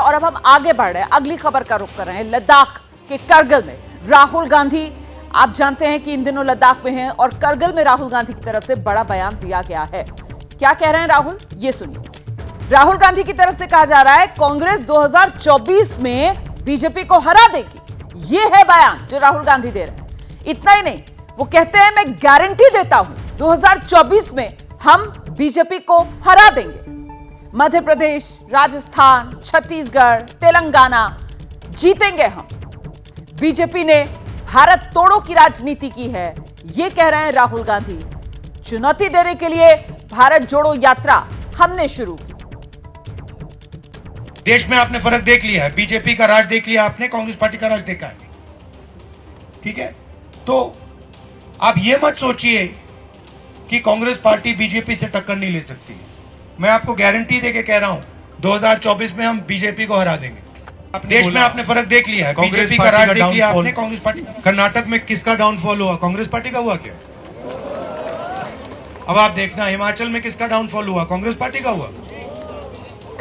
और अब हम आगे बढ़ रहे हैं, अगली खबर का रुख कर रहे हैं लद्दाख के करगिल में। राहुल गांधी, आप जानते हैं कि इन दिनों लद्दाख में हैं और करगिल में राहुल गांधी की तरफ से बड़ा बयान दिया गया है। क्या कह रहे हैं राहुल, ये सुनिए। राहुल गांधी की तरफ से कहा जा रहा है कांग्रेस 2024 में बीजेपी को हरा देगी। ये है बयान जो राहुल गांधी दे रहे हैं। इतना ही नहीं, वो कहते हैं मैं गारंटी देता हूं 2024 में हम बीजेपी को हरा देंगे। मध्य प्रदेश, राजस्थान, छत्तीसगढ़, तेलंगाना जीतेंगे हम। बीजेपी ने भारत तोड़ो की राजनीति की है, ये कह रहे हैं राहुल गांधी। चुनौती देने के लिए भारत जोड़ो यात्रा हमने शुरू की। देश में आपने फर्क देख लिया है, बीजेपी का राज देख लिया आपने, कांग्रेस पार्टी का राज देखा है। ठीक है, तो आप ये मत सोचिए कि कांग्रेस पार्टी बीजेपी से टक्कर नहीं ले सकती। मैं आपको गारंटी देके कह रहा हूं 2024 में हम बीजेपी को हरा देंगे। देश में आपने फरक देख लिया है, बीजेपी का राज देख लिया आपने, कांग्रेस पार्टी। कर्नाटक में किसका डाउनफॉल हुआ? कांग्रेस पार्टी का हुआ क्या? अब आप देखना हिमाचल में किसका डाउनफॉल हुआ? कांग्रेस पार्टी का हुआ।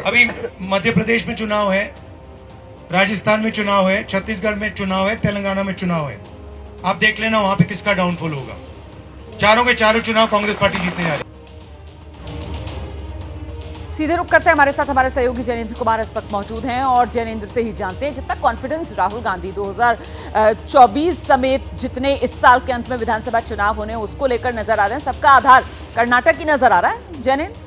अभी मध्य प्रदेश में चुनाव है, राजस्थान में चुनाव है, छत्तीसगढ़ में चुनाव है, तेलंगाना में चुनाव है। आप देख लेना वहां पे किसका डाउनफॉल होगा। चारों के चारों चुनाव कांग्रेस पार्टी जीतने जा रही है। सीधे रुक करते हैं, हमारे साथ हमारे सहयोगी जैनेंद्र कुमार इस वक्त मौजूद हैं और जैनेंद्र से ही जानते हैं जितना कॉन्फिडेंस राहुल गांधी 2024 समेत जितने इस साल के अंत में विधानसभा चुनाव होने उसको लेकर नजर आ रहे हैं, सबका आधार कर्नाटक ही नजर आ रहा है। जैनेंद्र,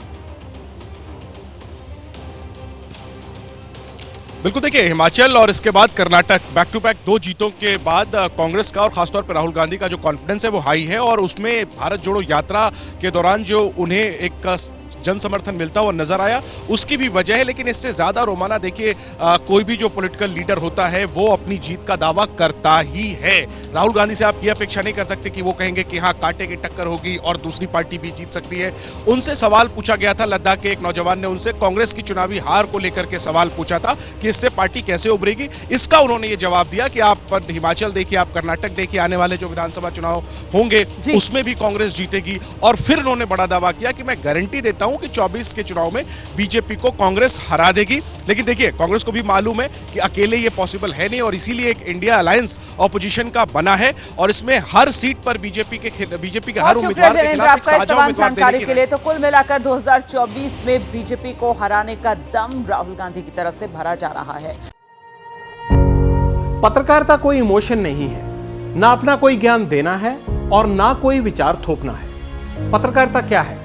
बिल्कुल, देखिए हिमाचल और इसके बाद कर्नाटक बैक टू बैक 2 जीतों के बाद कांग्रेस का और खासतौर पर राहुल गांधी का जो कॉन्फिडेंस है वो हाई है और उसमें भारत जोड़ो यात्रा के दौरान जो उन्हें एक जन समर्थन मिलता हुआ नजर आया उसकी भी वजह है। लेकिन इससे ज्यादा रोमाना देखिए कोई भी जो पॉलिटिकल लीडर होता है वो अपनी जीत का दावा करता ही है। राहुल गांधी से आप ये अपेक्षा नहीं कर सकते कि वो कहेंगे कि हाँ कांटे की टक्कर होगी और दूसरी पार्टी भी जीत सकती है। उनसे सवाल पूछा गया था, लद्दाख के एक नौजवान ने उनसे कांग्रेस की चुनावी हार को लेकर के सवाल पूछा था कि इससे पार्टी कैसे उभरेगी। इसका उन्होंने ये जवाब दिया कि आप हिमाचल देखिए, आप कर्नाटक देखिए, आने वाले जो विधानसभा चुनाव होंगे उसमें भी कांग्रेस जीतेगी। और फिर उन्होंने बड़ा दावा किया कि मैं गारंटी देता हूं कि 24 के चुनाव में बीजेपी को कांग्रेस हरा देगी। लेकिन देखिए कांग्रेस को भी मालूम है कि अकेले ये पॉसिबल है नहीं और इसीलिए एक इंडिया अलायंस ऑपोजिशन का बना है और इसमें हर सीट पर बीजेपी के हर उम्मीदवार के खिलाफ एक साझा उम्मीदवार देने के लिए। तो कुल मिलाकर 2024 में बीजेपी को हराने का दम राहुल गांधी की तरफ से भरा जा रहा है। पत्रकारिता कोई इमोशन नहीं है, ना अपना कोई ज्ञान देना है और ना कोई विचार थोपना है। पत्रकारिता क्या है?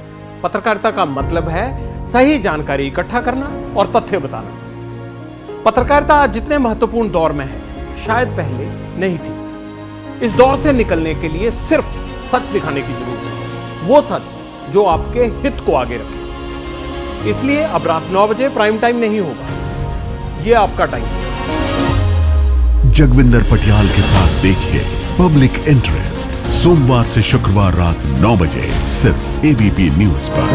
पत्रकारिता का मतलब है सही जानकारी इकट्ठा करना और तथ्य बताना। पत्रकारिता आज जितने महत्वपूर्ण दौर में है शायद पहले नहीं थी। इस दौर से निकलने के लिए सिर्फ सच दिखाने की जरूरत है, वो सच जो आपके हित को आगे रखे। इसलिए अब रात 9 बजे प्राइम टाइम नहीं होगा, ये आपका टाइम है। जगविंदर पटियाल के साथ देखिए पब्लिक इंटरेस्ट सोमवार से शुक्रवार रात 9 बजे सिर्फ एबीपी न्यूज पर।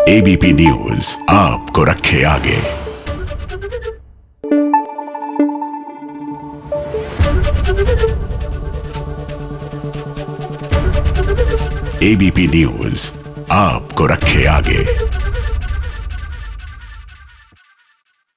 एबीपी न्यूज आपको रखे आगे। एबीपी न्यूज आपको रखे आगे।